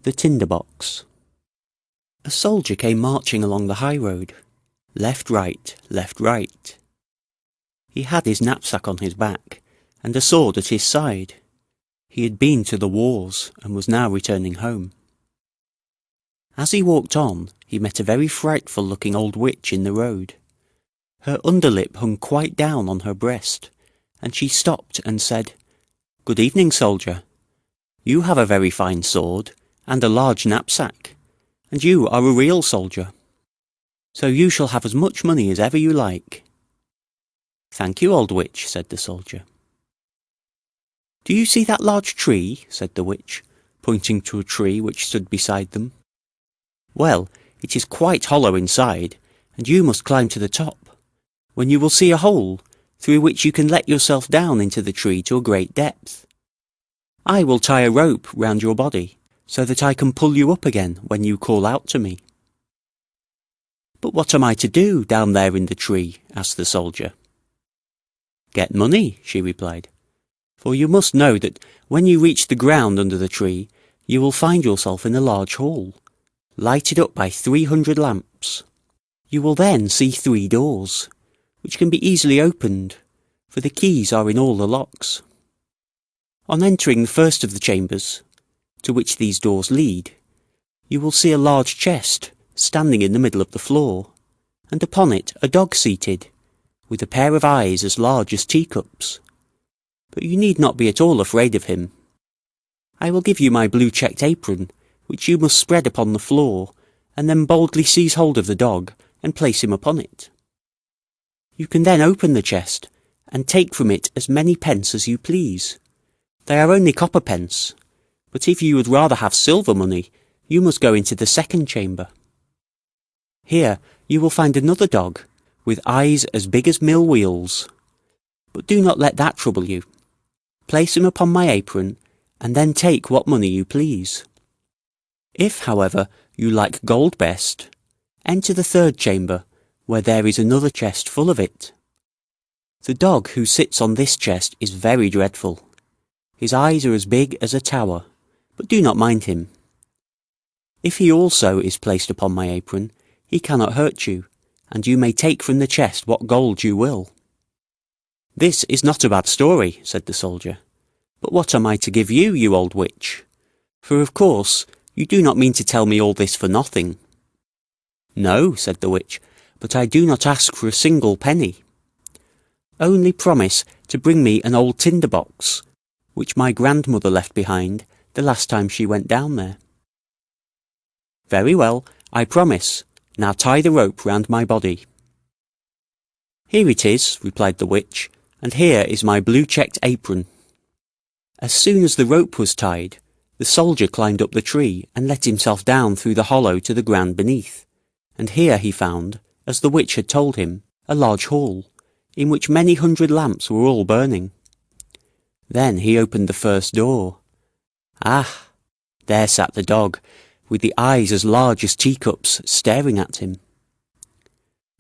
The Tinderbox. A soldier came marching along the high road. Left, right, left, right. He had his knapsack on his back, and a sword at his side. He had been to the wars, and was now returning home. As he walked on, he met a very frightful-looking old witch in the road. Her underlip hung quite down on her breast, and she stopped and said, "Good evening, soldier. You have a very fine sword, and a large knapsack, and you are a real soldier. So you shall have as much money as ever you like." "Thank you, old witch," said the soldier. "Do you see that large tree?" said the witch, pointing to a tree which stood beside them. "Well, it is quite hollow inside, and you must climb to the top, when you will see a hole, through which you can let yourself down into the tree to a great depth. I will tie a rope round your body, so that I can pull you up again when you call out to me." "But what am I to do down there in the tree?" asked the soldier. "Get money," she replied, "for you must know that when you reach the ground under the tree, you will find yourself in a large hall, lighted up by 300 lamps. You will then see 3 doors, which can be easily opened, for the keys are in all the locks. On entering the first of the chambers, to which these doors lead, you will see a large chest standing in the middle of the floor, and upon it a dog seated, with a pair of eyes as large as teacups. But you need not be at all afraid of him. I will give you my blue checked apron, which you must spread upon the floor, and then boldly seize hold of the dog and place him upon it. You can then open the chest, and take from it as many pence as you please. They are only copper pence, but if you would rather have silver money, you must go into the second chamber. Here you will find another dog, with eyes as big as mill wheels. But do not let that trouble you. Place him upon my apron, and then take what money you please. If, however, you like gold best, enter the third chamber, where there is another chest full of it. The dog who sits on this chest is very dreadful. His eyes are as big as a tower, but do not mind him. If he also is placed upon my apron, he cannot hurt you, and you may take from the chest what gold you will." "This is not a bad story," said the soldier. "But what am I to give you, you old witch? For of course you do not mean to tell me all this for nothing." "No," said the witch, "but I do not ask for a single penny. Only promise to bring me an old tinderbox, which my grandmother left behind the last time she went down there." "Very well, I promise. Now tie the rope round my body." "Here it is," replied the witch, "and here is my blue checked apron." As soon as the rope was tied, the soldier climbed up the tree and let himself down through the hollow to the ground beneath, and here he found, as the witch had told him, a large hall, in which many hundred lamps were all burning. Then he opened the first door. Ah! There sat the dog, with the eyes as large as teacups, staring at him.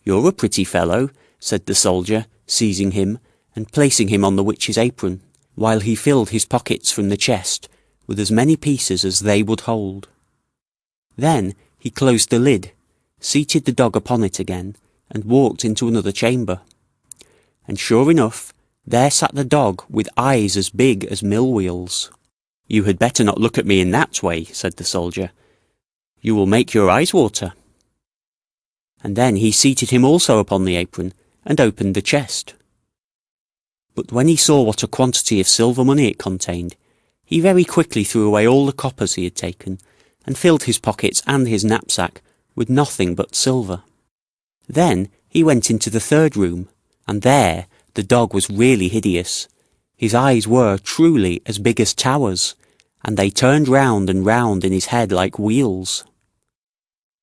"You're a pretty fellow," said the soldier, seizing him and placing him on the witch's apron, while he filled his pockets from the chest with as many pieces as they would hold. Then he closed the lid, seated the dog upon it again, and walked into another chamber. And sure enough, there sat the dog with eyes as big as mill wheels. "You had better not look at me in that way," said the soldier. "You will make your eyes water." And then he seated him also upon the apron, and opened the chest. But when he saw what a quantity of silver money it contained, he very quickly threw away all the coppers he had taken, and filled his pockets and his knapsack with nothing but silver. Then he went into the third room, and there the dog was really hideous. His eyes were truly as big as towers, and they turned round and round in his head like wheels.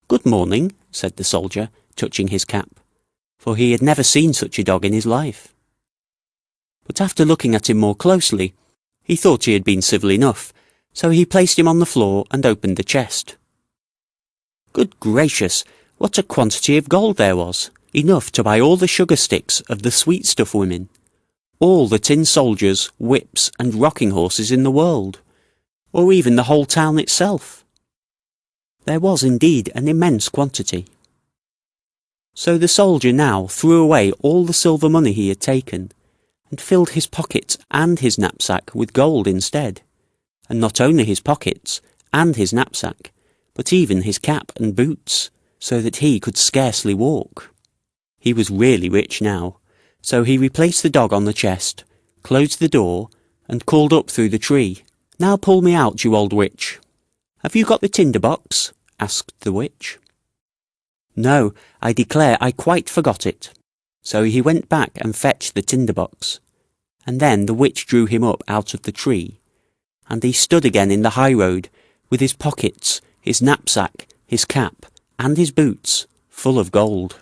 "Good morning," said the soldier, touching his cap, for he had never seen such a dog in his life. But after looking at him more closely, he thought he had been civil enough, so he placed him on the floor and opened the chest. Good gracious, what a quantity of gold there was! Enough to buy all the sugar sticks of the sweet stuff women, all the tin soldiers, whips, and rocking horses in the world, or even the whole town itself. There was indeed an immense quantity. So the soldier now threw away all the silver money he had taken, and filled his pockets and his knapsack with gold instead, and not only his pockets and his knapsack, but even his cap and boots, so that he could scarcely walk. He was really rich now, so he replaced the dog on the chest, closed the door, and called up through the tree, "Now pull me out, you old witch." "Have you got the tinder box?" asked the witch. "No, I declare I quite forgot it." So he went back and fetched the tinder box, and then the witch drew him up out of the tree, and he stood again in the high road with his pockets, his knapsack, his cap, and his boots full of gold.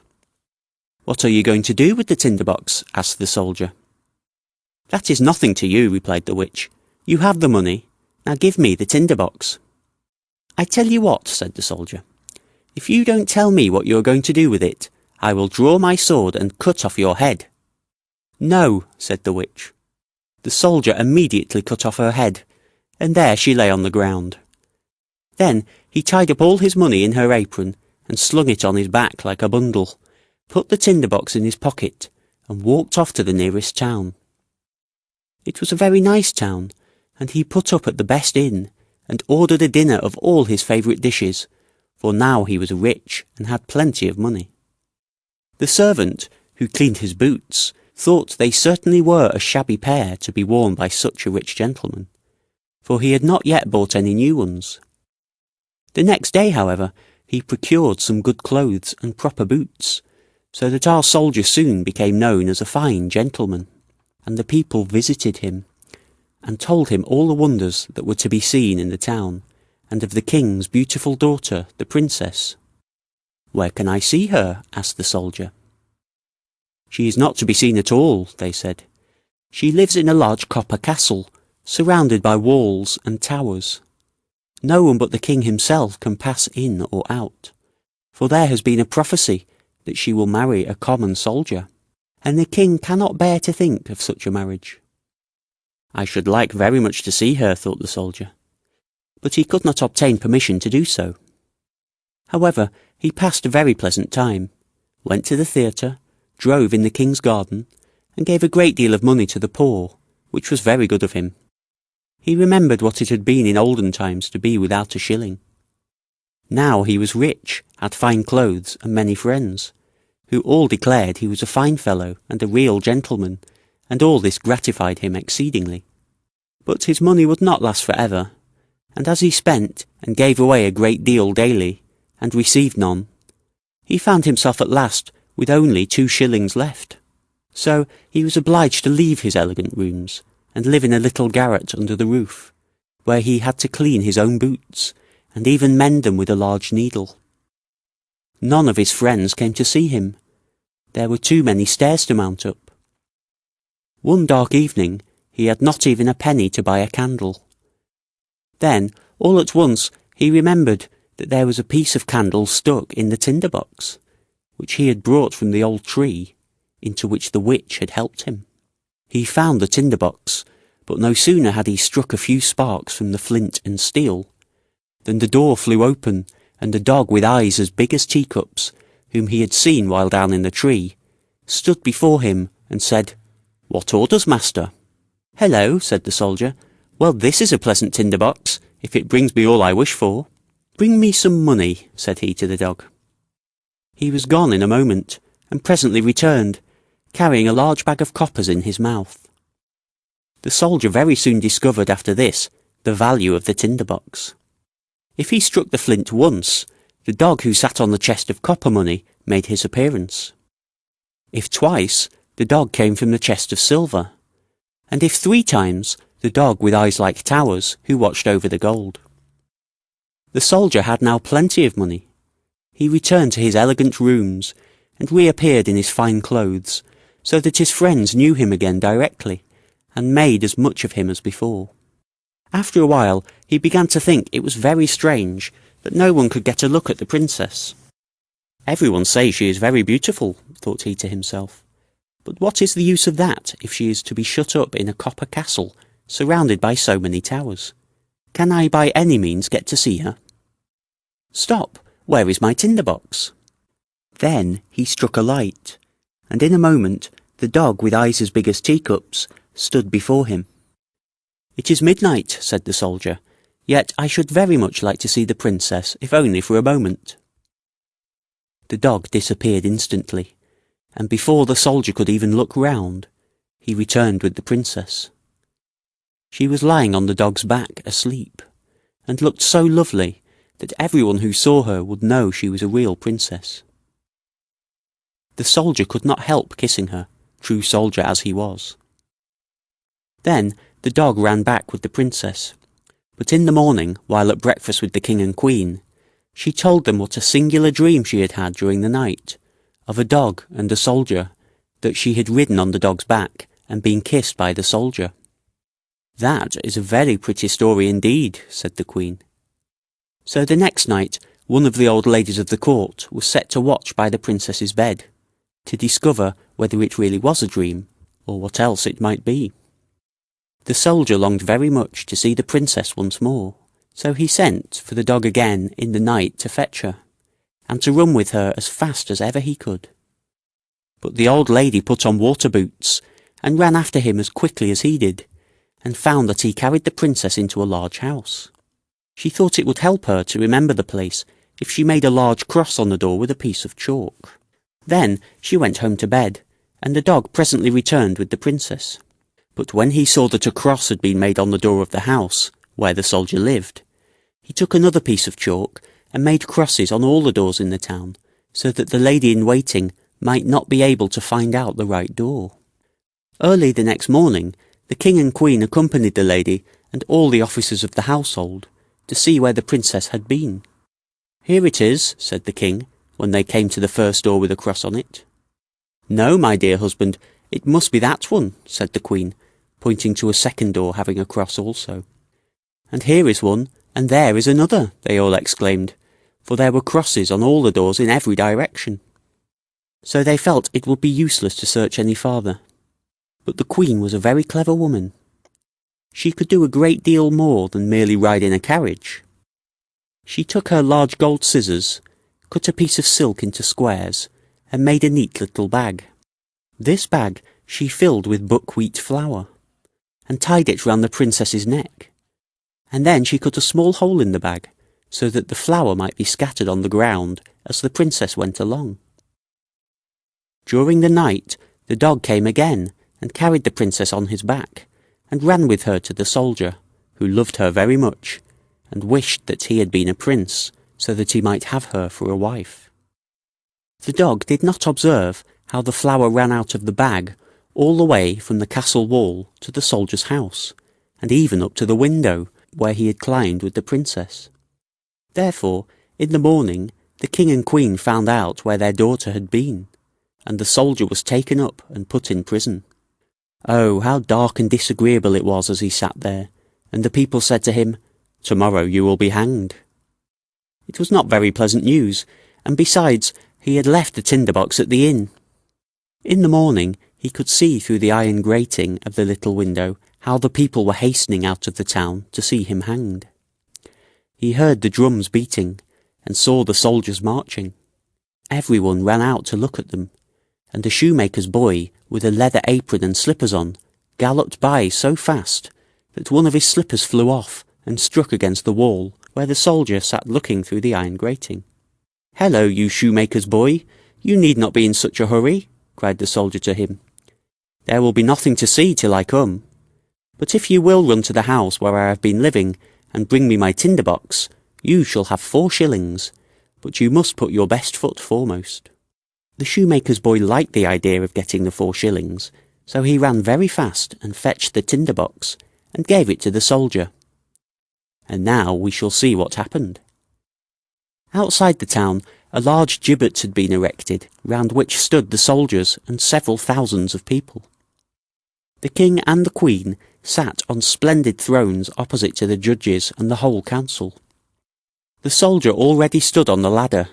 "What are you going to do with the tinder box?" asked the soldier. "That is nothing to you," replied the witch. "You have the money. Now give me the tinder box." "I tell you what," said the soldier. "If you don't tell me what you are going to do with it, I will draw my sword and cut off your head." "No," said the witch. The soldier immediately cut off her head, and there she lay on the ground. Then he tied up all his money in her apron and slung it on his back like a bundle, put the tinder box in his pocket, and walked off to the nearest town. It was a very nice town, and he put up at the best inn, and ordered a dinner of all his favourite dishes, for now he was rich and had plenty of money. The servant, who cleaned his boots, thought they certainly were a shabby pair to be worn by such a rich gentleman, for he had not yet bought any new ones. The next day, however, he procured some good clothes and proper boots, so that our soldier soon became known as a fine gentleman, and the people visited him, and told him all the wonders that were to be seen in the town, and of the king's beautiful daughter, the princess. "Where can I see her?" asked the soldier. "She is not to be seen at all," they said. "She lives in a large copper castle, surrounded by walls and towers. No one but the king himself can pass in or out, for there has been a prophecy that she will marry a common soldier, and the king cannot bear to think of such a marriage." "I should like very much to see her," thought the soldier, but he could not obtain permission to do so. However, he passed a very pleasant time, went to the theatre, drove in the king's garden, and gave a great deal of money to the poor, which was very good of him. He remembered what it had been in olden times to be without a shilling. Now he was rich, had fine clothes, and many friends, who all declared he was a fine fellow and a real gentleman, and all this gratified him exceedingly. But his money would not last for ever, and as he spent and gave away a great deal daily, and received none, he found himself at last with only 2 shillings left. So he was obliged to leave his elegant rooms, and live in a little garret under the roof, where he had to clean his own boots, and even mend them with a large needle. None of his friends came to see him. There were too many stairs to mount up. One dark evening he had not even a penny to buy a candle. Then, all at once, he remembered that there was a piece of candle stuck in the tinder box, which he had brought from the old tree, into which the witch had helped him. He found the tinder box, but no sooner had he struck a few sparks from the flint and steel, than the door flew open, and a dog with eyes as big as teacups, whom he had seen while down in the tree, stood before him and said, "What orders, master?" "Hello," said the soldier. "Well, this is a pleasant tinder box, if it brings me all I wish for." "Bring me some money," said he to the dog. He was gone in a moment, and presently returned, carrying a large bag of coppers in his mouth. The soldier very soon discovered after this the value of the tinder box. If he struck the flint once, the dog who sat on the chest of copper money made his appearance. If twice, the dog came from the chest of silver, and if 3 times, the dog with eyes like towers who watched over the gold. The soldier had now plenty of money. He returned to his elegant rooms, and reappeared in his fine clothes, so that his friends knew him again directly, and made as much of him as before. After a while he began to think it was very strange that no one could get a look at the princess. "Everyone says she is very beautiful," thought he to himself, "but what is the use of that if she is to be shut up in a copper castle, surrounded by so many towers? Can I by any means get to see her?" Stop! Where is my tinderbox?" Then he struck a light, and in a moment the dog with eyes as big as teacups stood before him. "It is midnight," said the soldier, "yet I should very much like to see the princess, if only for a moment." The dog disappeared instantly, and before the soldier could even look round, he returned with the princess. She was lying on the dog's back, asleep, and looked so lovely that everyone who saw her would know she was a real princess. The soldier could not help kissing her, true soldier as he was. Then the dog ran back with the princess, but in the morning, while at breakfast with the king and queen, she told them what a singular dream she had had during the night, of a dog and a soldier, that she had ridden on the dog's back and been kissed by the soldier. "That is a very pretty story indeed," said the queen. So the next night one of the old ladies of the court was set to watch by the princess's bed, to discover whether it really was a dream, or what else it might be. The soldier longed very much to see the princess once more, so he sent for the dog again in the night to fetch her, and to run with her as fast as ever he could. But the old lady put on water boots, and ran after him as quickly as he did, and found that he carried the princess into a large house. She thought it would help her to remember the place if she made a large cross on the door with a piece of chalk. Then she went home to bed, and the dog presently returned with the princess. But when he saw that a cross had been made on the door of the house where the soldier lived, he took another piece of chalk and made crosses on all the doors in the town, so that the lady in waiting might not be able to find out the right door. Early the next morning, the king and queen accompanied the lady and all the officers of the household to see where the princess had been. "Here it is," said the king, when they came to the first door with a cross on it. "No, my dear husband, it must be that one," said the queen, pointing to a second door having a cross also. "And here is one, and there is another," they all exclaimed, for there were crosses on all the doors in every direction. So they felt it would be useless to search any farther. But the queen was a very clever woman. She could do a great deal more than merely ride in a carriage. She took her large gold scissors, cut a piece of silk into squares, and made a neat little bag. This bag she filled with buckwheat flour, and tied it round the princess's neck. And then she cut a small hole in the bag, so that the flour might be scattered on the ground as the princess went along. During the night the dog came again, and carried the princess on his back, and ran with her to the soldier, who loved her very much, and wished that he had been a prince, so that he might have her for a wife. The dog did not observe how the flour ran out of the bag all the way from the castle wall to the soldier's house, and even up to the window where he had climbed with the princess. Therefore, in the morning, the king and queen found out where their daughter had been, and the soldier was taken up and put in prison. Oh, how dark and disagreeable it was as he sat there, and the people said to him, "Tomorrow you will be hanged." It was not very pleasant news, and besides, he had left the tinderbox at the inn. In the morning he could see through the iron grating of the little window how the people were hastening out of the town to see him hanged. He heard the drums beating, and saw the soldiers marching. Everyone ran out to look at them, and a shoemaker's boy with a leather apron and slippers on galloped by so fast that one of his slippers flew off and struck against the wall where the soldier sat looking through the iron grating. "Hello, you shoemaker's boy, you need not be in such a hurry," cried the soldier to him. "There will be nothing to see till I come. But if you will run to the house where I have been living and bring me my tinderbox, you shall have 4 shillings, but you must put your best foot foremost." The shoemaker's boy liked the idea of getting the 4 shillings, so he ran very fast and fetched the tinderbox and gave it to the soldier. And now we shall see what happened. Outside the town a large gibbet had been erected, round which stood the soldiers and several thousands of people. The king and the queen sat on splendid thrones opposite to the judges and the whole council. The soldier already stood on the ladder,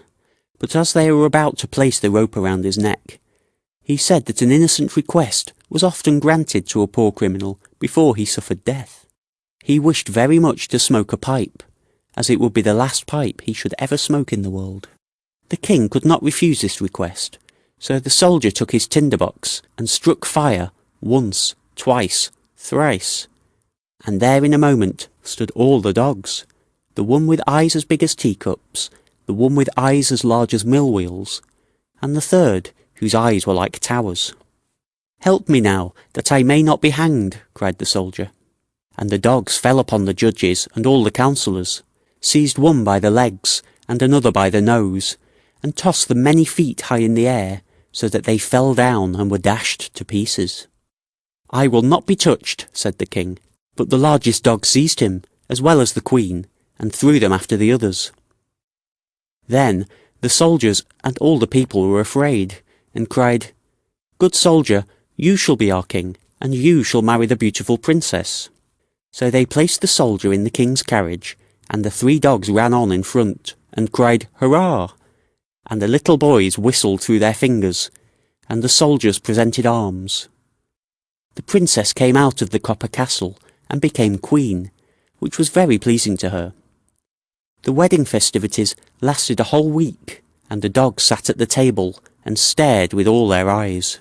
but as they were about to place the rope around his neck, he said that an innocent request was often granted to a poor criminal before he suffered death. He wished very much to smoke a pipe, as it would be the last pipe he should ever smoke in the world. The king could not refuse this request, so the soldier took his tinderbox and struck fire once, twice, thrice, and there in a moment stood all the dogs, the one with eyes as big as teacups, the one with eyes as large as mill wheels, and the third whose eyes were like towers. "Help me now, that I may not be hanged," cried the soldier. And the dogs fell upon the judges and all the councillors, seized one by the legs and another by the nose, and tossed them many feet high in the air, so that they fell down and were dashed to pieces. "I will not be touched," said the king, but the largest dog seized him, as well as the queen, and threw them after the others. Then the soldiers and all the people were afraid, and cried, "Good soldier, you shall be our king, and you shall marry the beautiful princess." So they placed the soldier in the king's carriage, and the 3 dogs ran on in front, and cried, "Hurrah!" And the little boys whistled through their fingers, and the soldiers presented arms. The princess came out of the copper castle, and became queen, which was very pleasing to her. The wedding festivities lasted a whole week, and the dogs sat at the table and stared with all their eyes.